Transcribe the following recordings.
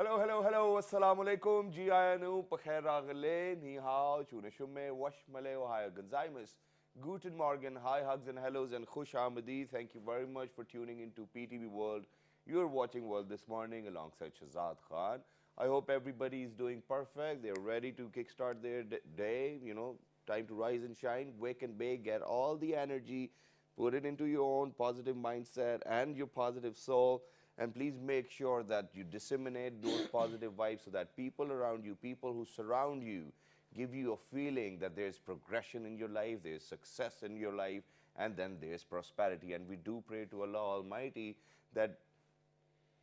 Hello, hello, hello. Assalamu alaikum. Ji ayanu, pakhair ragale, ni hao, chune shumme, wash male, ohio gonzaimus. Guten Morgen, hi, hugs and hellos, and khush amadi. Thank you very much for tuning into PTV World. You're watching World this morning alongside Shahzad Khan. I hope everybody is doing perfect. They're ready to kickstart their day. Time to rise and shine, wake and bake, get all the energy, put it into your own positive mindset and your positive soul. And please make sure that you disseminate those positive vibes so that people around you, people who surround you, give you a feeling that there's progression in your life, there's success in your life, and then there's prosperity. And we do pray to Allah Almighty that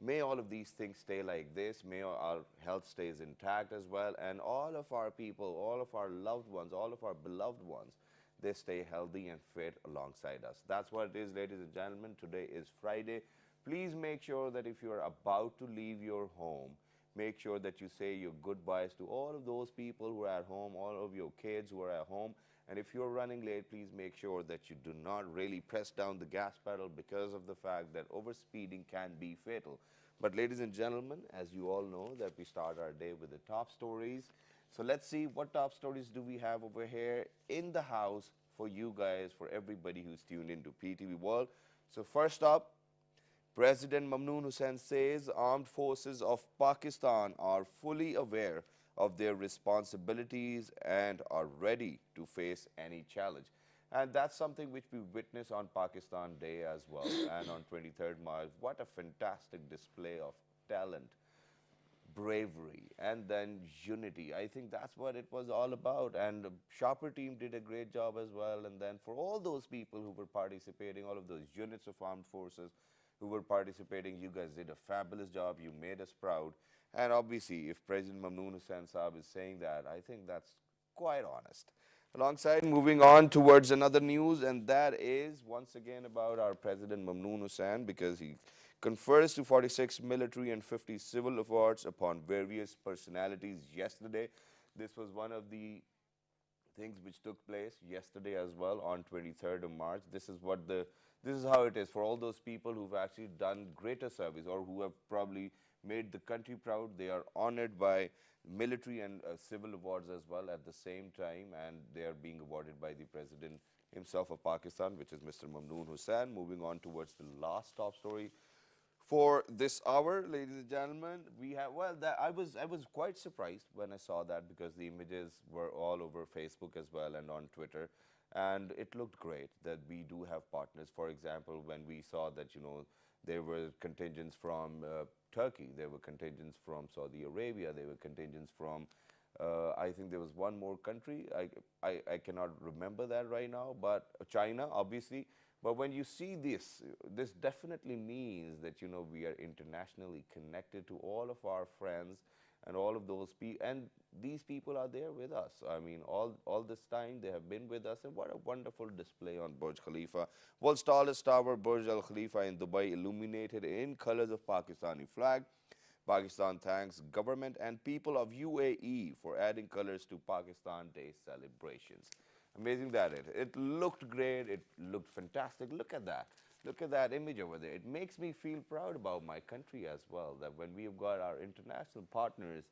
may all of these things stay like this, may our health stays intact as well, and all of our people, all of our loved ones, all of our beloved ones, they stay healthy and fit alongside us. That's what it is, ladies and gentlemen. Today is Friday. Please make sure that if you're about to leave your home, make sure that you say your goodbyes to all of those people who are at home, all of your kids who are at home. And if you're running late, please make sure that you do not really press down the gas pedal because of the fact that overspeeding can be fatal. But ladies and gentlemen, as you all know, that we start our day with the top stories. So let's see what top stories do we have over here in the house for you guys, for everybody who's tuned into PTV World. So first up, President Mamnoon Hussain says armed forces of Pakistan are fully aware of their responsibilities and are ready to face any challenge. And that's something which we witness on Pakistan Day as well. And on 23rd March, what a fantastic display of talent, bravery, and then unity. I think that's what it was all about. And the Sharper team did a great job as well. And then for all those people who were participating, all of those units of armed forces who were participating, you guys did a fabulous job. You made us proud. And obviously, if President Mamnoon Hussain Saab is saying that, I think that's quite honest. Alongside, moving on towards another news, and that is once again about our President Mamnoon Hussain, because he confers to 46 military and 50 civil awards upon various personalities yesterday. This was one of the things which took place yesterday as well on 23rd of March. This is how it is for all those people who've actually done greater service or who have probably made the country proud. They are honored by military and civil awards as well at the same time, and they are being awarded by the president himself of Pakistan, which is Mr. Mamnoon Hussain. Moving on towards the last top story for this hour, ladies and gentlemen, we have, well, I was quite surprised when I saw that, because the images were all over Facebook as well and on Twitter, and it looked great that we do have partners. For example, when we saw that, there were contingents from Turkey, there were contingents from Saudi Arabia, there were contingents from, I think there was one more country, I cannot remember that right now, but China, obviously. But when you see this definitely means that, we are internationally connected to all of our friends and all of those people. And these people are there with us. I mean, all this time they have been with us. And what a wonderful display on Burj Khalifa. World's tallest tower, Burj Al Khalifa in Dubai, illuminated in colors of Pakistani flag. Pakistan thanks government and people of UAE for adding colors to Pakistan Day celebrations. Amazing that it looked great, it looked fantastic. Look at that. Look at that image over there. It makes me feel proud about my country as well, that when we've got our international partners,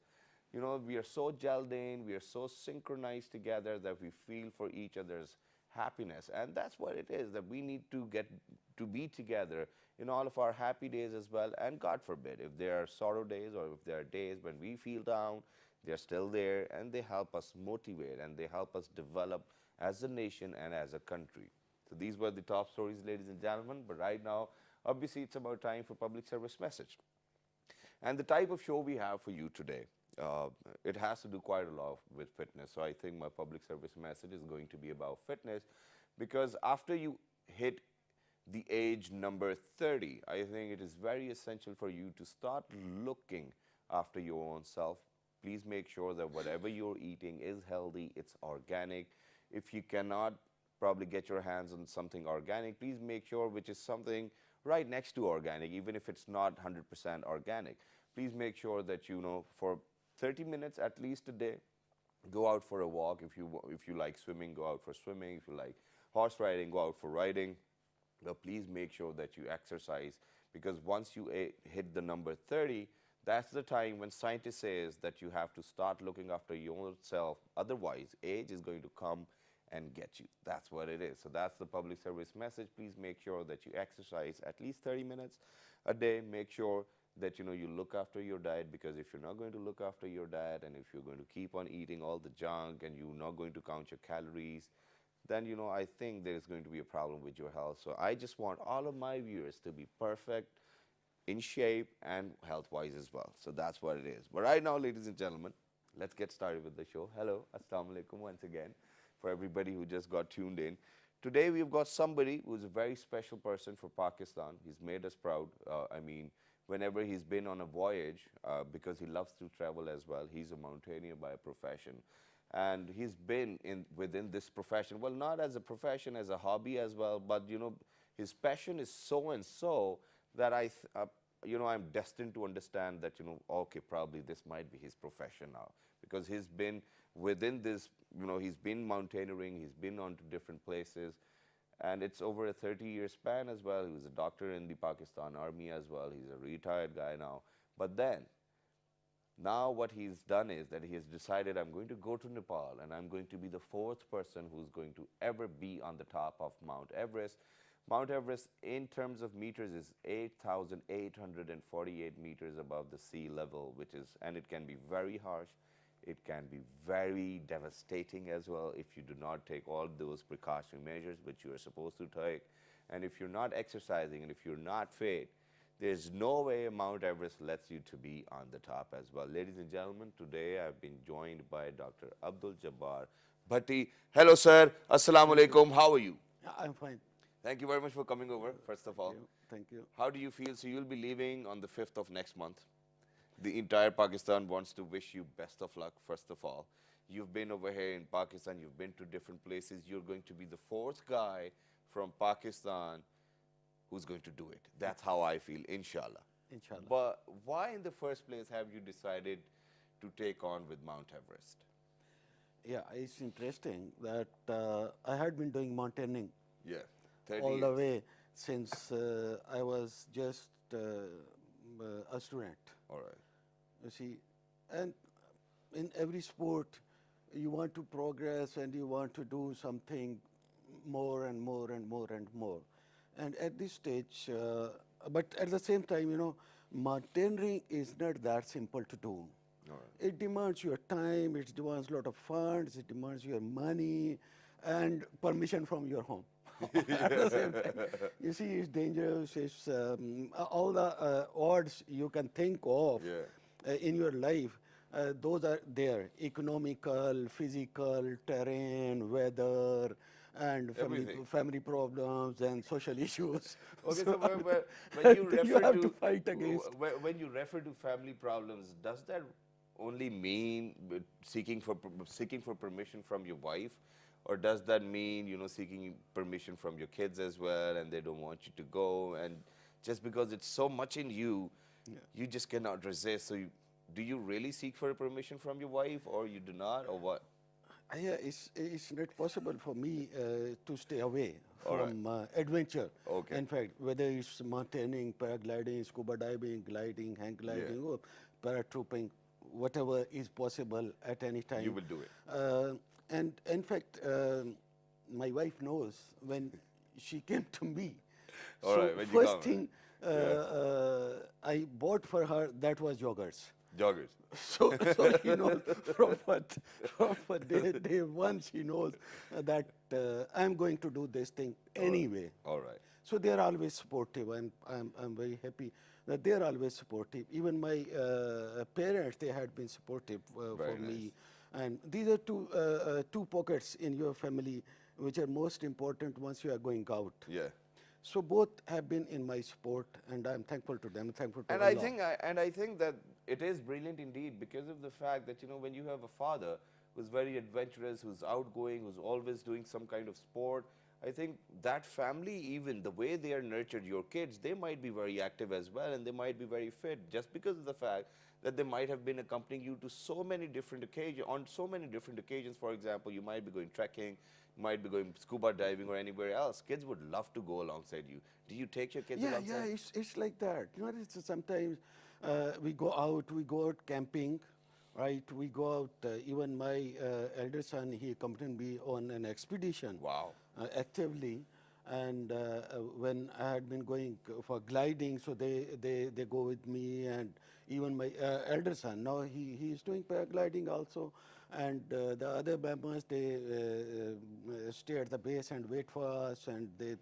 we are so gelled in, we are so synchronized together that we feel for each other's happiness. And that's what it is, that we need to get to be together in all of our happy days as well. And God forbid, if there are sorrow days or if there are days when we feel down, they're still there, and they help us motivate and they help us develop as a nation and as a country. So these were the top stories, ladies and gentlemen. But right now, obviously, it's about time for public service message. And the type of show we have for you today, it has to do quite a lot with fitness. So I think my public service message is going to be about fitness, because after you hit the age number 30, I think it is very essential for you to start looking after your own self. Please make sure that whatever you're eating is healthy, it's organic. If you cannot probably get your hands on something organic, please make sure which is something right next to organic, even if it's not 100% organic. Please make sure that, for 30 minutes at least a day, go out for a walk. If you like swimming, go out for swimming. If you like horse riding, go out for riding. But please make sure that you exercise, because once you hit the number 30, That's the time when scientists says that you have to start looking after yourself. Otherwise, age is going to come and get you. That's what it is. So that's the public service message. Please make sure that you exercise at least 30 minutes a day. Make sure that you look after your diet, because if you're not going to look after your diet, and if you're going to keep on eating all the junk and you're not going to count your calories, then I think there's going to be a problem with your health. So I just want all of my viewers to be perfect, in shape, and health-wise as well. So that's what it is. But right now, ladies and gentlemen, let's get started with the show. Hello, assalamu alaikum once again for everybody who just got tuned in. Today we've got somebody who's a very special person for Pakistan. He's made us proud. I mean, whenever he's been on a voyage, because he loves to travel as well. He's a mountaineer by profession. And he's been within this profession, well, not as a profession, as a hobby as well, but his passion is so and so that I'm destined to understand that okay, probably this might be his profession now, because he's been within this, he's been mountaineering, he's been on to different places, and it's over a 30-year span as well. He was a doctor in the Pakistan Army as well. He's a retired guy now. But then, now what he's done is that he has decided, I'm going to go to Nepal and I'm going to be the fourth person who's going to ever be on the top of Mount Everest. Mount Everest, in terms of meters, is 8,848 meters above the sea level, and it can be very harsh. It can be very devastating as well if you do not take all those precautionary measures which you are supposed to take. And if you're not exercising and if you're not fit, there's no way Mount Everest lets you to be on the top as well. Ladies and gentlemen, today I've been joined by Dr. Abdul Jabbar Bhatti. Hello, sir. Assalamu alaikum. How are you? I'm fine. Thank you very much for coming over, first of all. Thank you. How do you feel? So you'll be leaving on the 5th of next month. The entire Pakistan wants to wish you best of luck, first of all. You've been over here in Pakistan. You've been to different places. You're going to be the fourth guy from Pakistan who's going to do it. That's how I feel, inshallah. Inshallah. But why in the first place have you decided to take on with Mount Everest? Yeah, it's interesting that I had been doing mountaineering all 30 the years. way since I was just a student. All right. You see, and in every sport, you want to progress and you want to do something more and more and more and more. And at this stage, but at the same time, mountaineering is not that simple to do. All right. It demands your time, it demands a lot of funds, it demands your money and permission from your home. At the same time, you see, it's dangerous. It's all the odds you can think of in your life. Those are there: economical, physical, terrain, weather, and family problems and social issues. Okay, so when you refer have to fight against. When you refer to family problems, does that only mean seeking for permission from your wife, or does that mean seeking permission from your kids as well, and they don't want you to go, and just because it's so much in you, you just cannot resist? So do you really seek for permission from your wife, or you do not, or what? Yeah, it's not possible for me to stay away from adventure. Okay. In fact, whether it's mountaineering, paragliding, scuba diving, gliding, hang gliding, or paratrooping, whatever is possible at any time. You will do it. And in fact, my wife knows when she came to me. First thing I bought for her, that was joggers. Joggers. So from day one, she knows that I'm going to do this thing anyway. All right. So they're always supportive, and I'm very happy that they're always supportive. Even my parents, they had been supportive for me. And these are two pockets in your family which are most important once you are going out. Yeah. So both have been in my support, and I'm thankful to them. Thankful to and Allah. I think that it is brilliant indeed, because of the fact that when you have a father who's very adventurous, who's outgoing, who's always doing some kind of sport, I think that family, even the way they are nurtured, your kids, they might be very active as well, and they might be very fit, just because of the fact that they might have been accompanying you to so many different occasions. For example, you might be going trekking, you might be going scuba diving or anywhere else. Kids would love to go alongside you. Do you take your kids alongside? Yeah, it's like that. Sometimes We go out camping, right? We go out, even my elder son, he accompanied me on an expedition Wow. actively. And when I had been going for gliding, so they go with me, and even my elder son, now he is doing paragliding also. And the other members, they stay at the base and wait for us. And they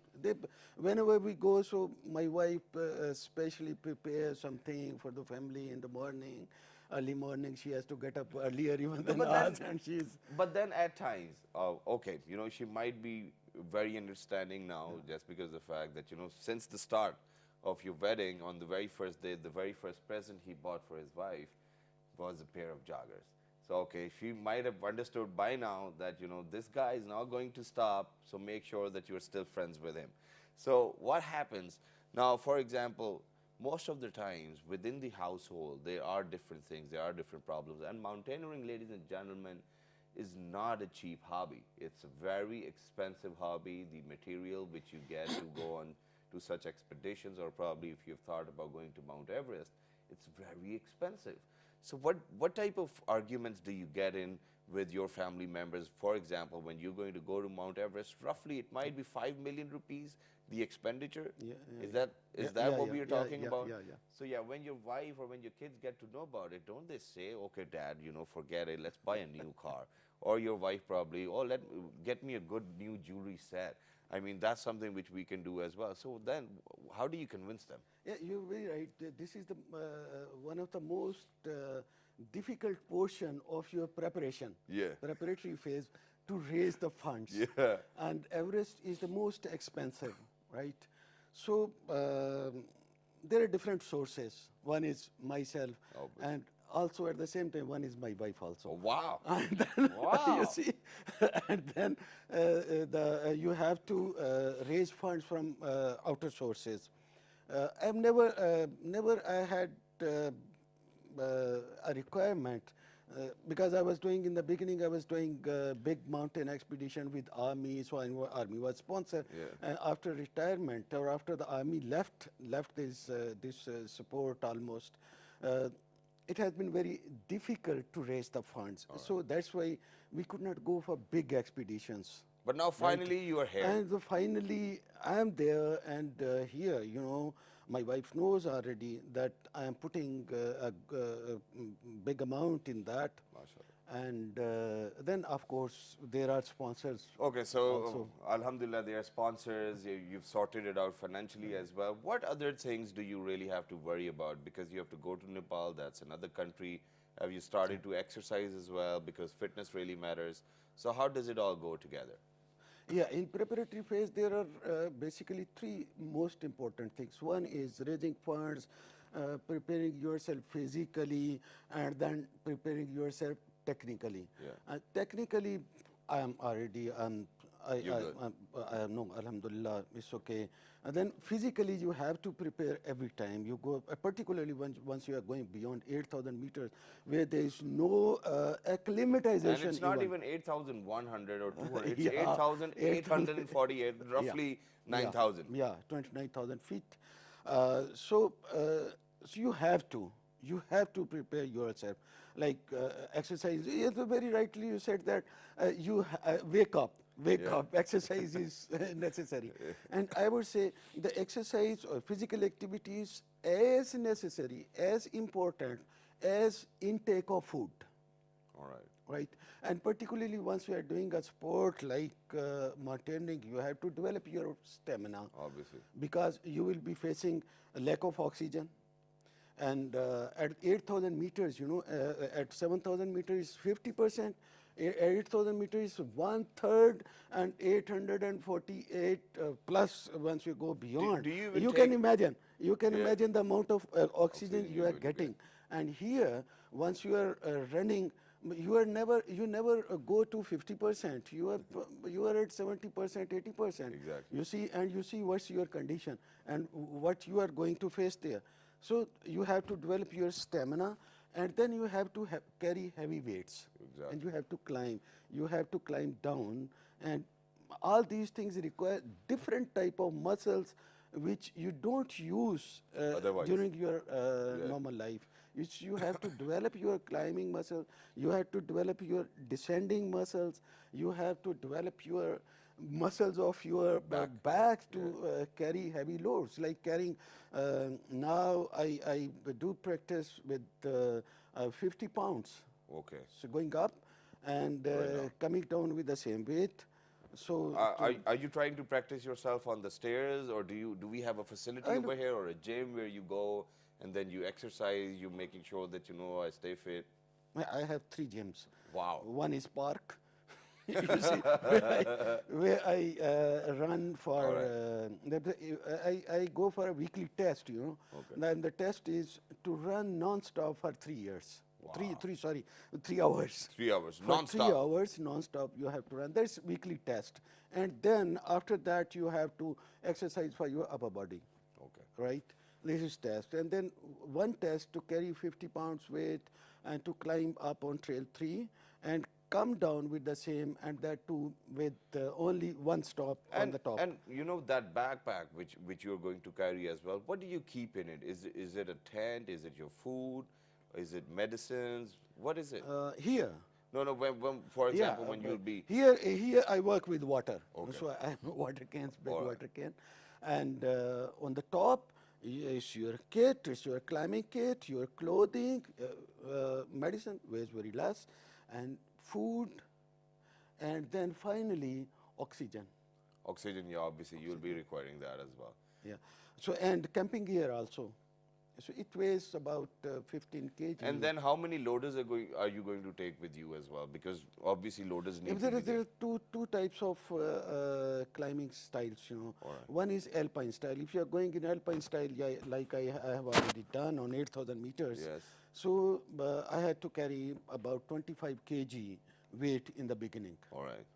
whenever we go, so my wife especially prepares something for the family in the morning. Early morning, she has to get up earlier even than But us, then, and she's but then at times, okay, she might be very understanding now, just because of the fact that, since the start of your wedding, on the very first day, the very first present he bought for his wife was a pair of joggers. So, okay, she might have understood by now that, this guy is not going to stop, so make sure that you're still friends with him. So, what happens now, for example, most of the times within the household, there are different things, there are different problems. And mountaineering, ladies and gentlemen, is not a cheap hobby. It's a very expensive hobby. The material which you get to go on to such expeditions, or probably if you've thought about going to Mount Everest, it's very expensive. So what type of arguments do you get in with your family members? For example, when you're going to go to Mount Everest, roughly it might be 5 million rupees, the expenditure. Yeah, Is that what we are talking about? Yeah. So yeah, when your wife or when your kids get to know about it, don't they say, okay, Dad, forget it, let's buy a new car? Or your wife probably, oh, get me a good new jewelry set. I mean, that's something which we can do as well. So then, how do you convince them? Yeah, you're very right. This is the one of the most difficult portion of your preparation. Yeah. Preparatory phase to raise the funds. Yeah. And Everest is the most expensive, right? So there are different sources. One is myself, Obviously. and also at the same time, one is my wife also. Oh, wow. And then, Wow. you see, and then you have to raise funds from outer sources. I've never I had a requirement because I was doing in the beginning. I was doing big mountain expedition with army, so army was sponsor. Yeah. And after retirement, or after the army left this support almost. It has been very difficult to raise the funds. So that's why we could not go for big expeditions. But now finally you are here. And finally, I am there, and here, my wife knows already that I am putting a big amount in that. MashaAllah. And then, of course, there are sponsors. Okay, so also. Alhamdulillah, there are sponsors. You've sorted it out financially as well. What other things do you really have to worry about? Because you have to go to Nepal, that's another country. Have you started to exercise as well? Because fitness really matters. So how does it all go together? Yeah, in preparatory phase, there are basically three most important things. One is raising funds, preparing yourself physically, and then preparing yourself technically. Yeah. Technically, I am already, You're good. no, alhamdulillah, it's okay. And then physically, you have to prepare every time you go, particularly once you are going beyond 8,000 meters, where there is no acclimatization. And it's not even 8,100 or 200, it's Yeah, 8,848, roughly 9,000. Yeah, 29,000 feet. So you have to prepare yourself. Like exercise, yes, very rightly you said that you wake up, exercise is necessary. And I would say the exercise or physical activity is as necessary, as important as intake of food. All right. Right, and particularly once you are doing a sport like mountaineering, you have to develop your stamina. Obviously. Because you will be facing a lack of oxygen. And at 8,000 meters, at 7,000 meters, 50%. 8,000 meters is 1/3, and 848 plus once you go beyond. Do you even you take- can imagine. You can imagine the amount of oxygen you are you're going to getting. And here, once you are running, you never go to 50%. You are at 70%, 80%. Exactly. You see what's your condition and what you are going to face there. So you have to develop your stamina, and then you have to carry heavy weights. Exactly. And you have to climb. You have to climb down, and all these things require different type of muscles, which you don't use Otherwise. during your normal life. Which you have to develop your climbing muscle, you have to develop your descending muscles, you have to develop your muscles of your back to carry heavy loads, like carrying. Now I do practice with 50 pounds. Okay. So going up and coming down with the same weight. So Are you trying to practice yourself on the stairs, or do we have a facility I over here or a gym where you go and then you exercise, you making sure that I stay fit? I have 3 gyms. Wow. One is park. You see, where I run for. I go for a weekly test. Okay. And the test is to run non-stop for 3 years. 3 hours. 3 hours, For non-stop. 3 hours non-stop you have to run. There's weekly test, and then after that you have to exercise for your upper body. Okay. Right? This is test, and then one test to carry 50 pounds weight and to climb up on trail 3 and come down with the same, and that too with only one stop on the top. And that backpack which you're going to carry as well, what do you keep in it? Is it a tent? Is it your food? Is it medicines? What is it? Here. No, when for example, when you'll be... Here I work with water. Okay. So I have water cans, big All right. water can. And on the top is your kit, is your climbing kit, your clothing, medicine weighs very less, and food, and then finally oxygen. Oxygen, yeah, obviously you'll be requiring that as well. Yeah. So, and camping gear also. So it weighs about 15 kg. And then how many loaders are you going to take with you as well? Because obviously loaders need If to be there are two types of climbing styles. All right. One is alpine style. If you are going in alpine style, like I have already done on 8,000 meters, Yes. so I had to carry about 25 kg weight in the beginning. All right.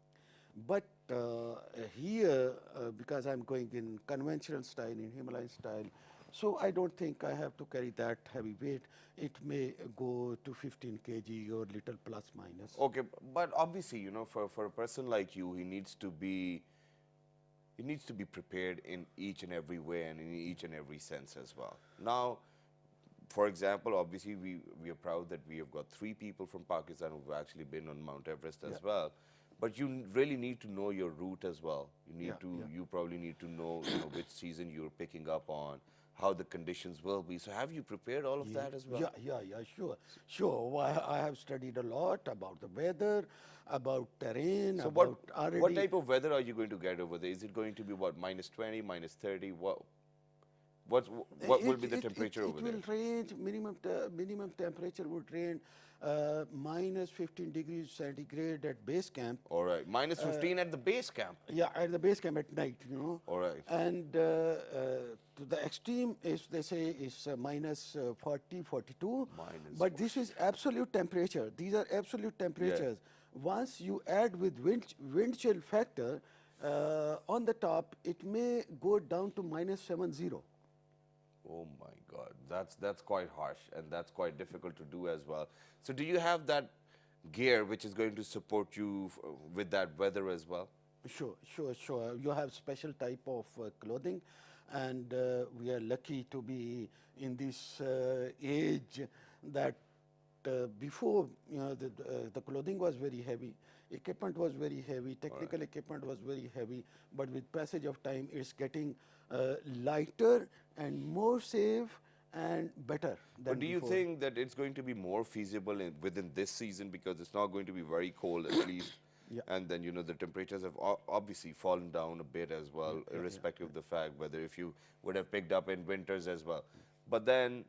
But here, because I'm going in conventional style, in Himalayan style, so I don't think I have to carry that heavy weight. It may go to 15 kg or little plus minus. Okay, but obviously, for a person like you, he needs to be prepared in each and every way and in each and every sense as well. Now, for example, obviously we are proud that we have got 3 people from Pakistan who've actually been on Mount Everest as well. But you really need to know your route as well. You probably need to know, which season you're picking up on, how the conditions will be. So have you prepared all of that as well? Yeah, sure. Well, I have studied a lot about the weather, about terrain, So about what type of weather are you going to get over there? Is it going to be what, -20, -30? What will be the temperature over there? It will range, minimum temperature would range minus 15 degrees centigrade at base camp. All right, -15 at the base camp. Yeah, at the base camp at night, All right. And to the extreme is, they say, is minus 40, 42. But this is absolute temperature. These are absolute temperatures. Once you add with wind chill factor, on the top, it may go down to -70. Oh my God, that's quite harsh, and that's quite difficult to do as well. So do you have that gear which is going to support you with that weather as well? Sure. You have special type of clothing, and we are lucky to be in this age that before, the clothing was very heavy, equipment was very heavy, technical equipment was very heavy, but with passage of time, it's getting lighter and more safe and better than But do you before. think that it's going to be more feasible within this season, because it's not going to be very cold at least? Yeah. And then, the temperatures have obviously fallen down a bit as well, irrespective of the fact whether if you would have picked up in winters as well. But then,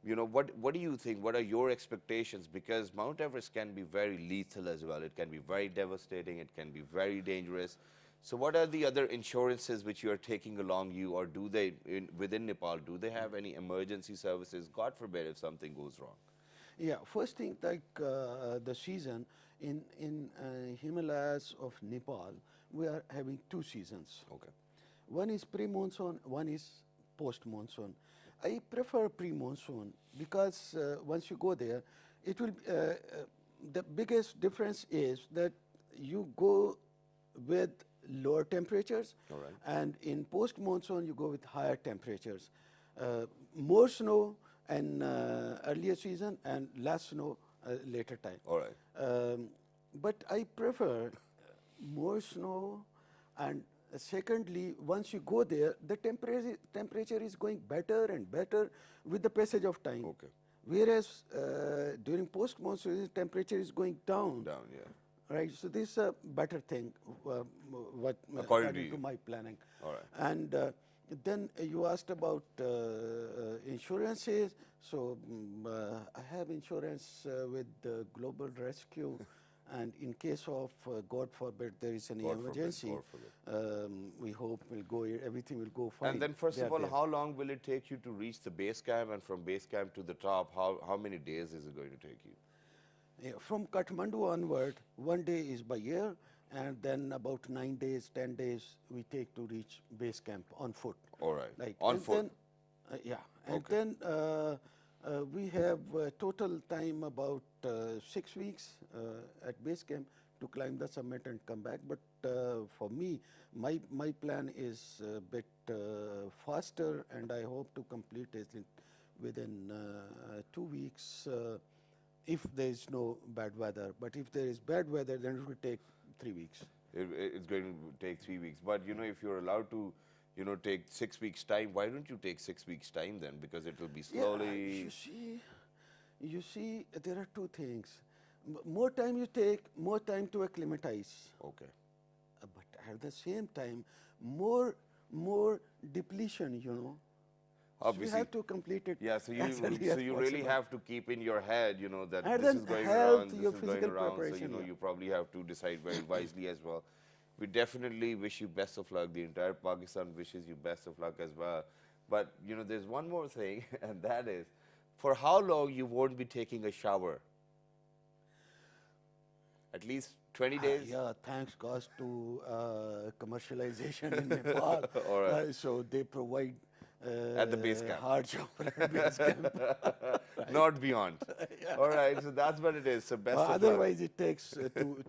what do you think? What are your expectations? Because Mount Everest can be very lethal as well. It can be very devastating. It can be very dangerous. So what are the other insurances which you are taking along you, or do they, within Nepal, do they have any emergency services, God forbid, if something goes wrong? Yeah, first thing, like the season in Himalayas of Nepal, we are having 2 seasons. Okay. One is pre-monsoon, one is post-monsoon. I prefer pre-monsoon because once you go there, it will. The biggest difference is that you go with lower temperatures. All right. And in post-monsoon, you go with higher temperatures. More snow in earlier season and less snow later time. All right. But I prefer more snow, and secondly, once you go there, the temperature is going better and better with the passage of time. Okay. Whereas during post-monsoon, temperature is going down. Down, yeah. Right, so this is a better thing, what According to you. my planning. All right. And then you asked about insurances. So I have insurance with Global Rescue, and in case of God forbid there is any God forbid, emergency, God forbid. we hope everything will go fine. And then first They of are all, there. how long will it take you to reach the base camp, and from base camp to the top, how many days is it going to take you? Yeah, from Kathmandu onward, 1 day is by air, and then about 9 days, 10 days we take to reach base camp on foot. All right. Like On and foot. Then, yeah, and Okay. then we have total time about 6 weeks at base camp to climb the summit and come back. But for me, my plan is a bit faster, and I hope to complete it within 2 weeks. If there is no bad weather, but if there is bad weather, then it will take 3 weeks. It's going to take 3 weeks. But, if you're allowed to, take 6 weeks time, why don't you take 6 weeks time then? Because it will be slowly. Yeah, you see, there are two things. More time you take, more time to acclimatize. Okay. But at the same time, more depletion, So Obviously. you have to complete it. Yeah, so as early as you really possible. have to keep in your head, that And this then is going health, around, this your is going physical around. So, preparation, yeah. you probably have to decide very wisely as well. We definitely wish you best of luck. The entire Pakistan wishes you best of luck as well. But, there's one more thing, and that is, for how long you won't be taking a shower? At least 20 days? Yeah, thanks goes to commercialization in Nepal. All right. So they provide At the base camp. hard shower at base camp. Not beyond. All right, so that's what it is. So best of luck. Otherwise, it takes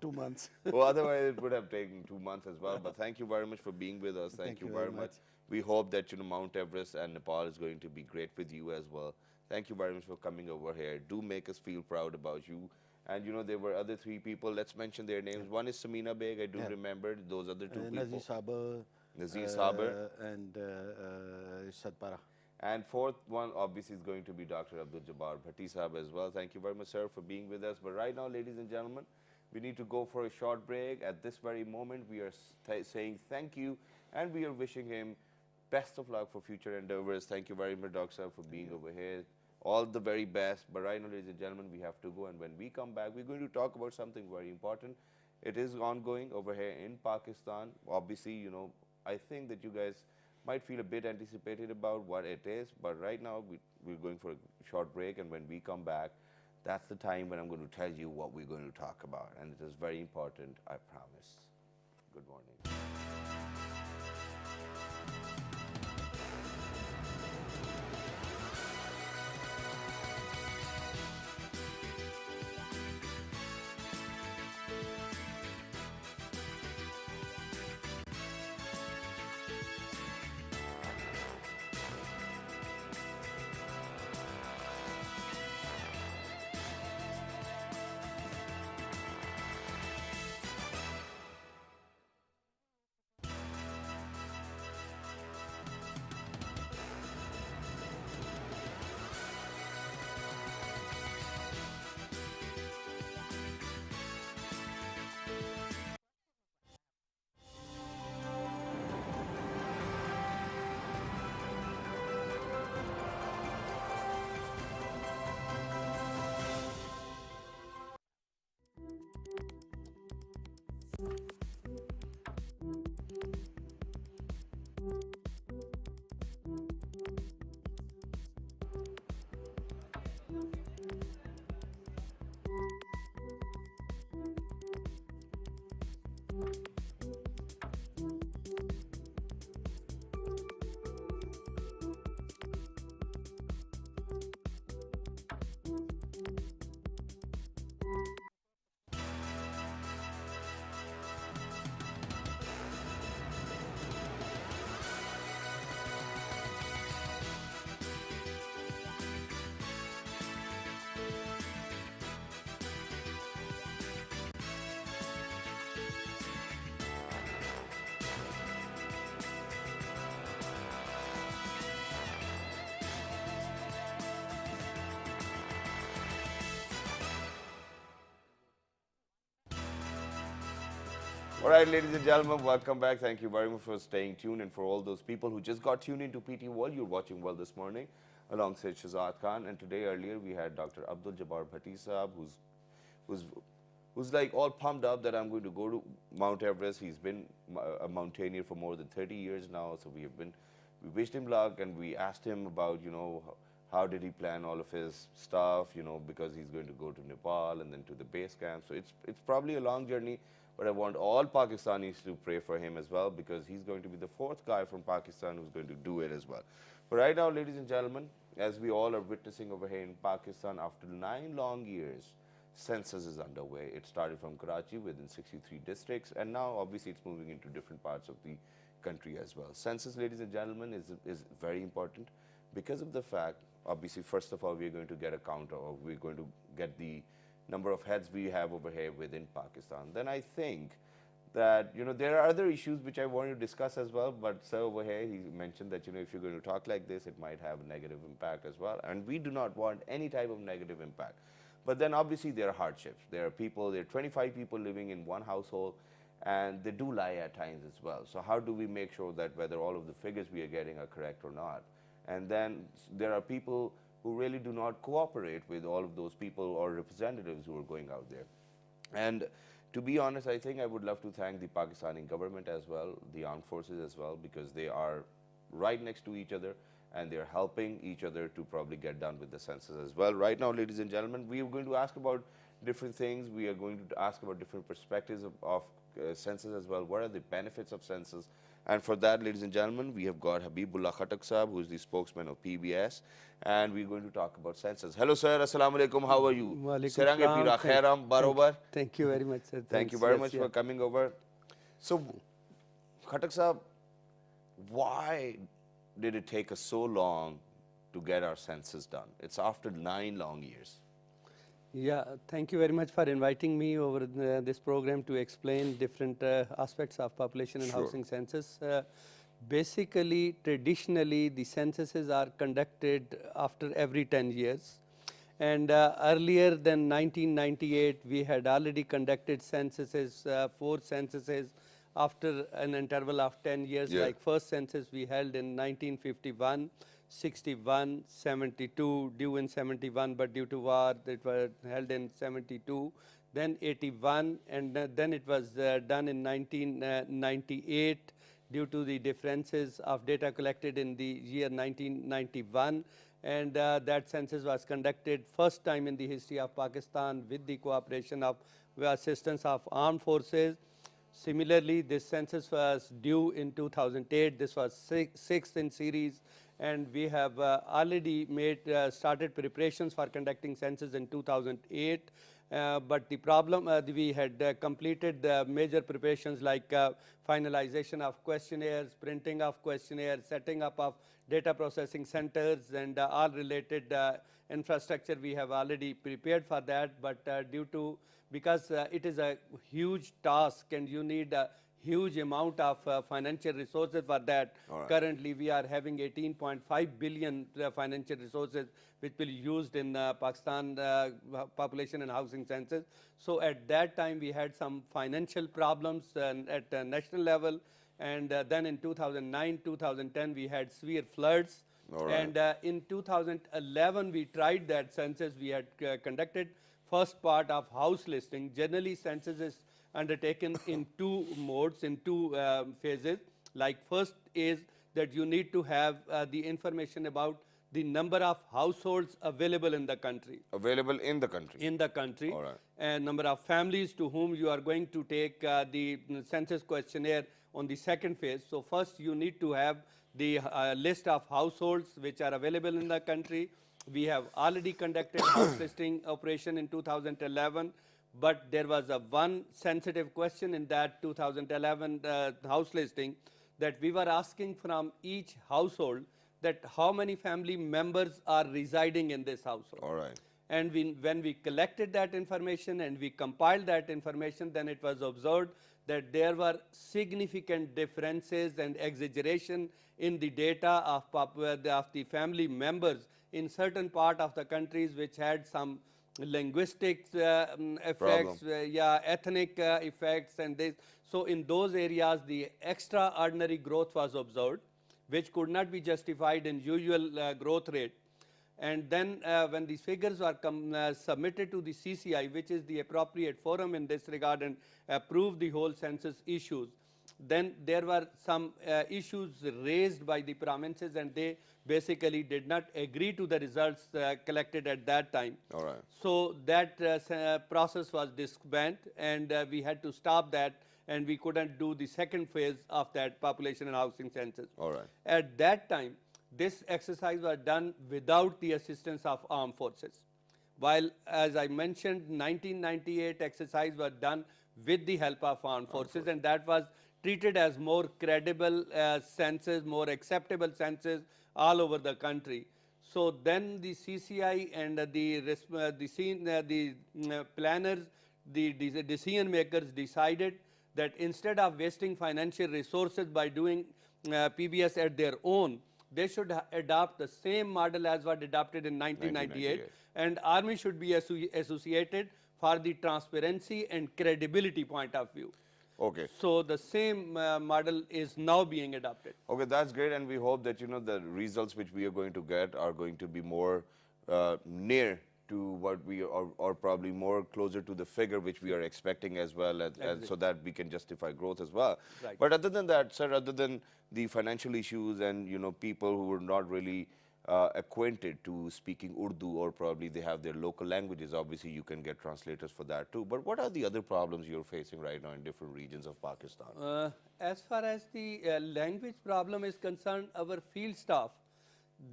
2 months. Well, otherwise it would have taken 2 months as well. But thank you very much for being with us. Thank you very much. We hope that Mount Everest and Nepal is going to be great with you as well. Thank you very much for coming over here. Do make us feel proud about you. And there were other 3 people. Let's mention their names. One is Samina Beg. I do remember those other 2 people. Nazir Saber. Nazir Saber. And Sadpara. And 4th one, obviously, is going to be Dr. Abdul Jabbar Bhatti Sahab as well. Thank you very much, sir, for being with us. But right now, ladies and gentlemen, we need to go for a short break. At this very moment, we are saying thank you, and we are wishing him best of luck for future endeavors. Thank you very much, Dr. Sahab, for being over here. All the very best. But right now, ladies and gentlemen, we have to go. And when we come back, we're going to talk about something very important. It is ongoing over here in Pakistan. Obviously, I think that you guys might feel a bit anticipated about what it is, but right now we're going for a short break, and when we come back, that's the time when I'm going to tell you what we're going to talk about, and it is very important, I promise. Good morning. All right, ladies and gentlemen, welcome back. Thank you very much for staying tuned, and for all those people who just got tuned into PT World, you're watching Well this morning alongside Shazad Khan. And today, earlier, we had Dr. Abdul Jabbar Bhatti Saab, who's who's like all pumped up that I'm going to go to Mount Everest. He's been a mountaineer for more than 30 years now, so we wished him luck, and we asked him about, how did he plan all of his stuff, because he's going to go to Nepal and then to the base camp. So it's probably a long journey, but I want all Pakistanis to pray for him as well, because he's going to be the fourth guy from Pakistan who's going to do it as well. But right now, ladies and gentlemen, as we all are witnessing over here in Pakistan, after 9 long years, census is underway. It started from Karachi within 63 districts, and now obviously it's moving into different parts of the country as well. Census, ladies and gentlemen, is very important because of the fact, obviously, first of all, we're going to get a count, or we're going to get the number of heads we have over here within Pakistan. Then I think that, there are other issues which I want to discuss as well, but sir over here, he mentioned that, if you're going to talk like this, it might have a negative impact as well, and we do not want any type of negative impact. But then obviously there are hardships. There are 25 people living in one household, and they do lie at times as well. So how do we make sure that whether all of the figures we are getting are correct or not? And then there are people who really do not cooperate with all of those people or representatives who are going out there. And to be honest, I think I would love to thank the Pakistani government as well, the armed forces as well, because they are right next to each other, and they're helping each other to probably get done with the census as well. Right now, ladies and gentlemen, we are going to ask about different things. We are going to ask about different perspectives of census as well. What are the benefits of census? And for that, ladies and gentlemen, we have got Habibullah Khattak Saab, who is the spokesman of PBS, and we're going to talk about census. Hello, sir. Assalamu alaikum. How are you? Thank you very much, sir. Thank you very much for coming over. So, Khattak Saab, why did it take us so long to get our census done? It's after 9 long years. Yeah, thank you very much for inviting me over this program to explain different aspects of population and housing census. Basically, traditionally, the censuses are conducted after every 10 years. And earlier than 1998, we had already conducted censuses, 4 censuses, after an interval of 10 years. Like first census we held in 1951, 61, 72, due in 71, but due to war it was held in 72, then 81, and then it was done in 1998 due to the differences of data collected in the year 1991, and that census was conducted first time in the history of Pakistan with the cooperation of assistance of armed forces. Similarly, this census was due in 2008. This was sixth in series, and we have already started preparations for conducting census in 2008. But the problem, we had completed the major preparations like finalization of questionnaires, printing of questionnaires, setting up of data processing centers, and all related infrastructure. We have already prepared for that, but because it is a huge task and you need a huge amount of financial resources for that. Currently, we are having 18.5 billion financial resources which will be used in Pakistan population and housing census. So at that time, we had some financial problems at national level. And then in 2009, 2010, we had severe floods. And in 2011, we tried that census. We had conducted first part of house listing. Generally, census is undertaken in 2 modes, in 2 phases. Like first is that you need to have the information about the number of households available in the country. Available in the country? In the country. And number of families to whom you are going to take the census questionnaire on the second phase. So first you need to have the list of households which are available in the country. We have already conducted house listing operation in 2011, but there was one sensitive question in that 2011 house listing, that we were asking from each household that how many family members are residing in this household. And when we collected that information and we compiled that information, then it was observed that there were significant differences and exaggeration in the data of the family members in certain part of the countries which had some linguistic effects, Problem. ethnic effects, and this. So in those areas, the extraordinary growth was observed, which could not be justified in usual growth rate. And then when these figures were submitted to the CCI, which is the appropriate forum in this regard, and approve the whole census issues, then there were some issues raised by the provinces, and they basically did not agree to the results collected at that time. All right. So that process was disbanded, and we had to stop that, and we couldn't do the second phase of that population and housing census. All right. At that time, this exercise was done without the assistance of armed forces. While, as I mentioned, 1998 exercise was done with the help of armed forces, and that was treated as more credible census, more acceptable census all over the country. So then the CCI and the planners, the decision makers decided that instead of wasting financial resources by doing PBS at their own, they should adopt the same model as was adopted in 1998, and Army should be associated for the transparency and credibility point of view. Okay. So the same model is now being adopted. Okay, that's great, and we hope that the results which we are going to get are going to be more near to what we are, or probably more closer to the figure which we are expecting as well, as so that we can justify growth as well. Right. But other than that, sir, other than the financial issues and people who were not really acquainted to speaking Urdu, or probably they have their local languages, obviously you can get translators for that too. But what are the other problems you're facing right now in different regions of Pakistan? As far as the language problem is concerned, our field staff,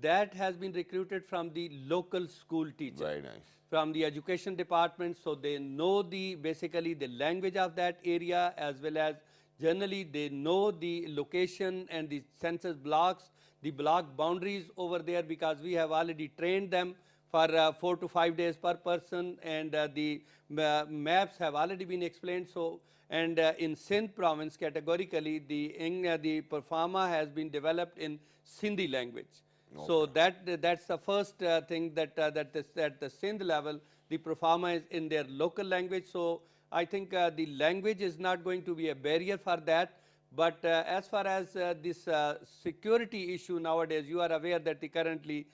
that has been recruited from the local school teachers. Very nice. From the education department, so they know basically the language of that area, as well as generally they know the location and the census blocks, the block boundaries over there, because we have already trained them for 4 to 5 days per person, and the maps have already been explained. So, and in Sindh province, categorically, the performa has been developed in Sindhi language. Okay. So that's the first thing, that at the Sindh level, the performa is in their local language. So I think the language is not going to be a barrier for that. But as far as this security issue nowadays, you are aware that the currently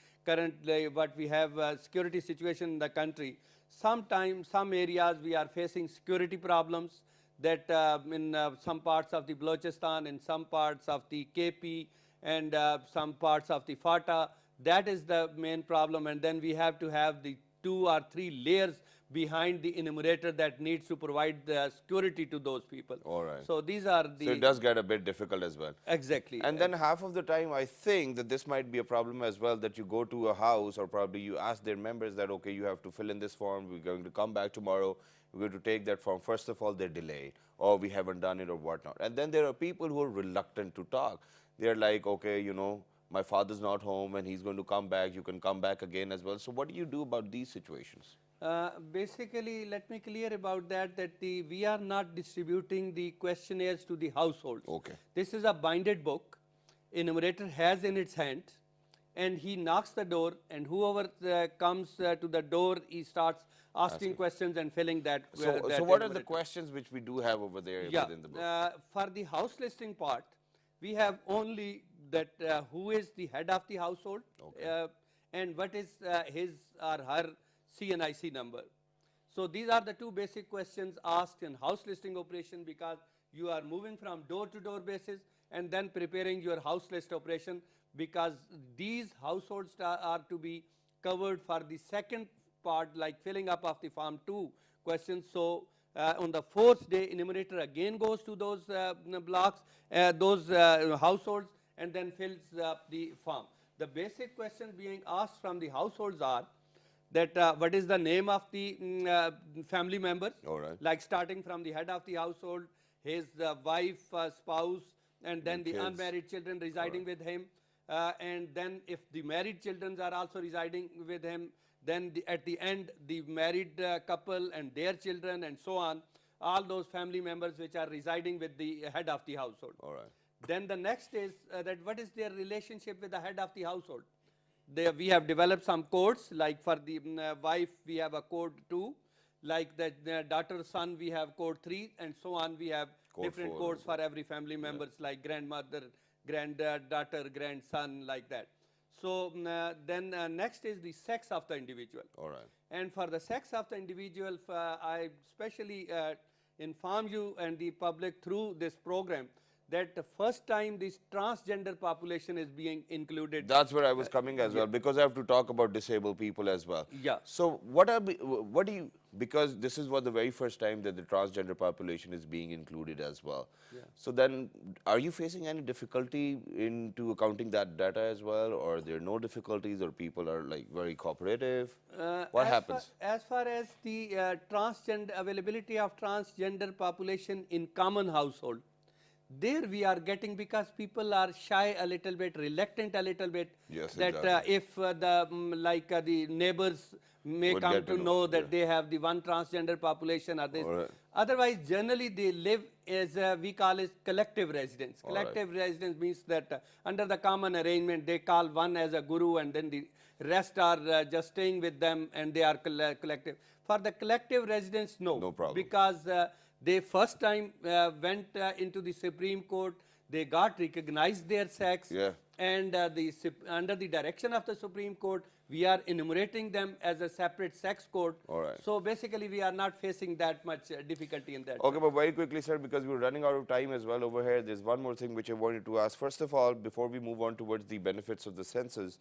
what we have security situation in the country. Sometimes, some areas we are facing security problems, that in some parts of the Balochistan, in some parts of the KP, and some parts of the FATA. That is the main problem, and then we have to have the 2 or 3 layers behind the enumerator that needs to provide the security to those people. All right. So these are the... So it does get a bit difficult as well. Exactly. And then half of the time, I think that this might be a problem as well, that you go to a house, or probably you ask their members that, okay, you have to fill in this form, we're going to come back tomorrow, we're going to take that form. First of all, they're delayed, or we haven't done it, or whatnot. And then there are people who are reluctant to talk. They're like, okay, my father's not home and he's going to come back, you can come back again as well. So what do you do about these situations? Basically, let me clear about that, we are not distributing the questionnaires to the households. Okay. This is a binded book, enumerator has in its hand, and he knocks the door, and whoever comes to the door, he starts asking questions and filling that. So what are the questions which we do have over there within the book? For the house listing part, we have only that who is the head of the household, Okay. And what is his or her CNIC number. So these are the 2 basic questions asked in house listing operation, because you are moving from door to door basis and then preparing your house list operation, because these households are to be covered for the second part, like filling up of the form 2 questions. So on the 4th day, enumerator again goes to those blocks, those households, and then fills up the form. The basic questions being asked from the households are that what is the name of the family members, All right. like starting from the head of the household, his wife, spouse, and then the kids. Unmarried children residing with him. And then if the married children are also residing with him, then at the end, the married couple and their children and so on, all those family members which are residing with the head of the household. All right. Then the next is that what is their relationship with the head of the household? There we have developed some codes, like for the wife we have a code 2, like the daughter, son we have code 3, and so on. We have Code different 4 codes as well. for every family members, like grandmother, granddaughter, grandson, like that. So then next is the sex of the individual. All right. And for the sex of the individual, I especially inform you and the public through this program that the first time this transgender population is being included. That's where I was coming as well, because I have to talk about disabled people as well. Yeah. So what do you, because this is what the very first time that the transgender population is being included as well. Yeah. So then, are you facing any difficulty into accounting that data as well, or there are no difficulties, or people are like very cooperative? What happens? As far as the transgender availability of transgender population in common household, there we are getting, because people are shy a little bit, reluctant a little bit. Yes, that exactly. if the neighbors may Would come get to to know know, that yeah. they have the one transgender population or this. All right. Otherwise, generally they live as we call it collective residence. All right. Collective residence means that under the common arrangement, they call one as a guru, and then the rest are just staying with them, and they are collective. For the collective residence, no. No problem. Because they first time went into the Supreme Court, they got recognized their sex, Yeah. and under the direction of the Supreme Court, we are enumerating them as a separate sex code. All right. So basically, we are not facing that much difficulty in that. Okay, but very quickly, sir, because we're running out of time as well over here, there's one more thing which I wanted to ask. First of all, before we move on towards the benefits of the census,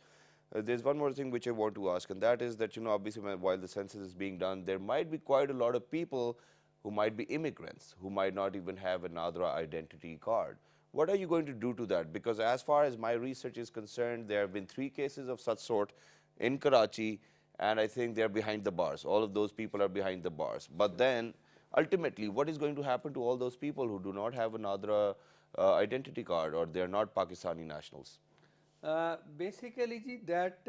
there's one more thing which I want to ask, and that is that, obviously, while the census is being done, there might be quite a lot of people who might be immigrants, who might not even have an Adra identity card. What are you going to do to that? Because as far as my research is concerned, there have been 3 cases of such sort in Karachi, and I think they're behind the bars. All of those people are behind the bars. But then, ultimately, what is going to happen to all those people who do not have an Adra identity card, or they're not Pakistani nationals? Basically, ji, that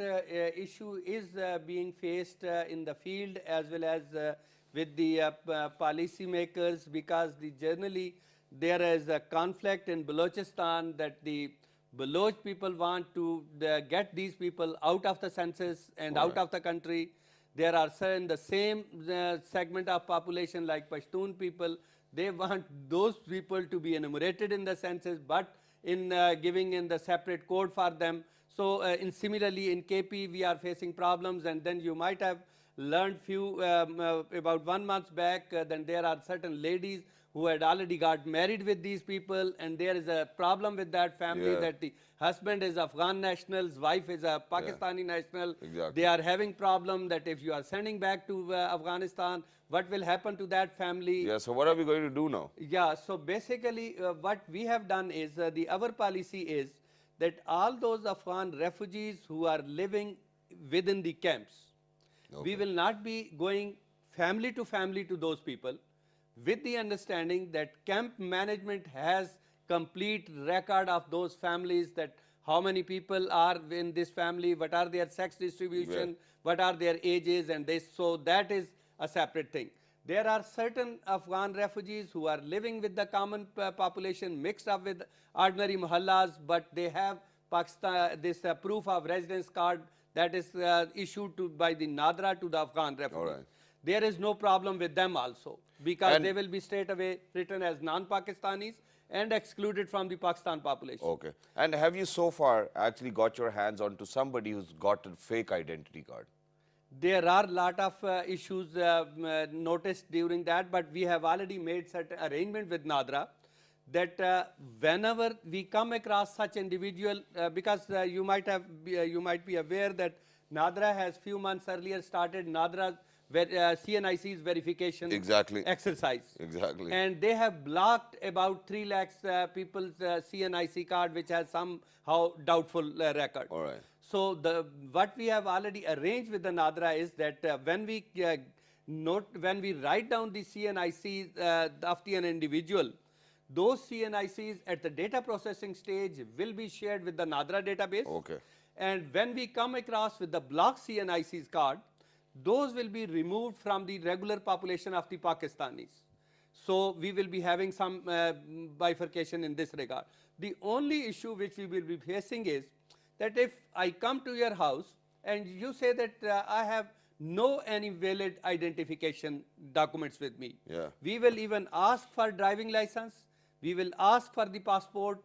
issue is being faced in the field as well as with the policy makers, because generally there is a conflict in Balochistan that the Baloch people want to get these people out of the census and out of the country. There are the same segment of population like Pashtun people. They want those people to be enumerated in the census, but in giving in the separate code for them. So similarly in KP we are facing problems, and then you might have learned few about 1 month back, then there are certain ladies who had already got married with these people, and there is a problem with that family that the husband is Afghan nationals, wife is a Pakistani national. Exactly. They are having problem that if you are sending back to Afghanistan, what will happen to that family? Yeah, so what are we going to do now? Yeah, so basically what we have done is, our policy is that all those Afghan refugees who are living within the camps, we will not be going family to those people, with the understanding that camp management has complete record of those families, that how many people are in this family, what are their sex distribution, what are their ages, and this. So that is a separate thing. There are certain Afghan refugees who are living with the common population, mixed up with ordinary muhallas, but they have Pakistan, this proof of residence card that is issued by the Nadra to the Afghan refugees. There is no problem with them also, because they will be straight away written as non-Pakistanis and excluded from the Pakistan population. Okay. And have you so far actually got your hands onto somebody who's got a fake identity card? There are a lot of issues noticed during that, but we have already made certain arrangement with Nadra that whenever we come across such individual, because you might be aware that Nadra has few months earlier started Nadra CNIC's verification exercise. Exactly. And they have blocked about 3 lakhs people's CNIC card, which has somehow doubtful record. All right. So what we have already arranged with the Nadra is that when we write down the CNIC of an individual, those CNICs at the data processing stage will be shared with the Nadra database. Okay. And when we come across with the block CNIC's card, those will be removed from the regular population of the Pakistanis. So we will be having some bifurcation in this regard. The only issue which we will be facing is that if I come to your house and you say that I have no any valid identification documents with me, Yeah. we will even ask for driving license, we will ask for the passport,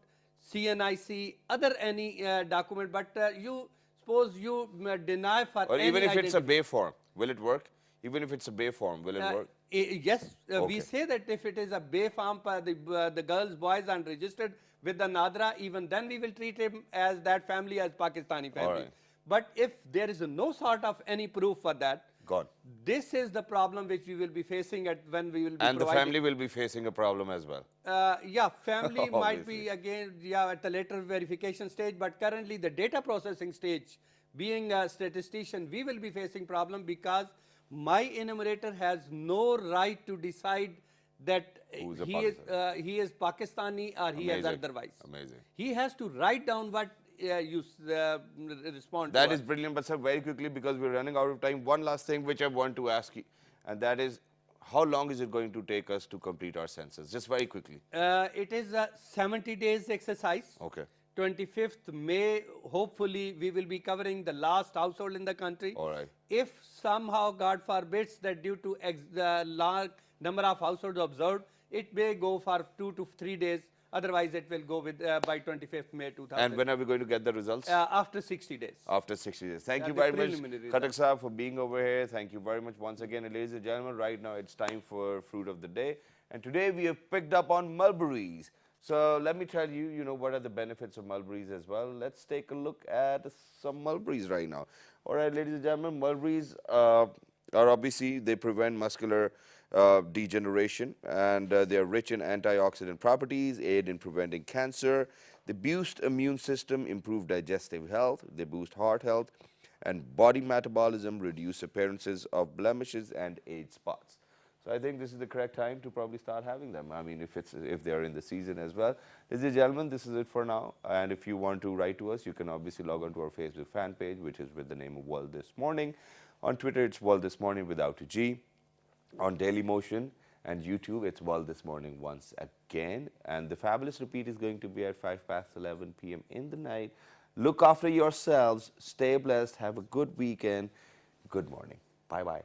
CNIC, other any document, but you suppose you deny for Or any even if it's a identification. bay form, will it work? Even if it's a bay form, will it work? Yes, we Okay. say that if it is a bay farm, the girls, boys are registered with the Nadra, even then we will treat him as that family as Pakistani family. Alright. But if there is no sort of any proof for that, Gone. this is the problem which we will be facing at when we will be And the providing. family will be facing a problem as well. Yeah, family might Obviously. be again, yeah, at the later verification stage, but currently the data processing stage, being a statistician, we will be facing problem because my enumerator has no right to decide that Who's a he is Pakistani or he is Amazing. otherwise. Amazing. He has to write down what you respond That to. is brilliant, but sir, very quickly, because we're running out of time, one last thing which I want to ask you, and that is, how long is it going to take us to complete our census? Just very quickly. It is a 70 days exercise. Okay. 25th May, hopefully we will be covering the last household in the country. All right. If somehow, God forbids, that due to the large number of households observed, it may go for 2 to 3 days. Otherwise, it will go with by 25th May 2000. And when are we going to get the results? After 60 days. After 60 days. Thank you the very much, preliminary Khatak results. Saab, for being over here. Thank you very much once again. And ladies and gentlemen, right now it's time for Fruit of the Day. And today we have picked up on mulberries. So let me tell you, what are the benefits of mulberries as well. Let's take a look at some mulberries right now. All right, ladies and gentlemen, mulberries are obviously, they prevent muscular degeneration, and they are rich in antioxidant properties, aid in preventing cancer. They boost immune system, improve digestive health, they boost heart health and body metabolism, reduce appearances of blemishes and age spots. So I think this is the correct time to probably start having them. I mean, if they're in the season as well. Ladies and gentlemen, this is it for now. And if you want to write to us, you can obviously log on to our Facebook fan page, which is with the name of World This Morning. On Twitter, it's World This Morning without a G. On Daily Motion and YouTube, it's World This Morning once again. And the fabulous repeat is going to be at 11 p.m. in the night. Look after yourselves. Stay blessed. Have a good weekend. Good morning. Bye-bye.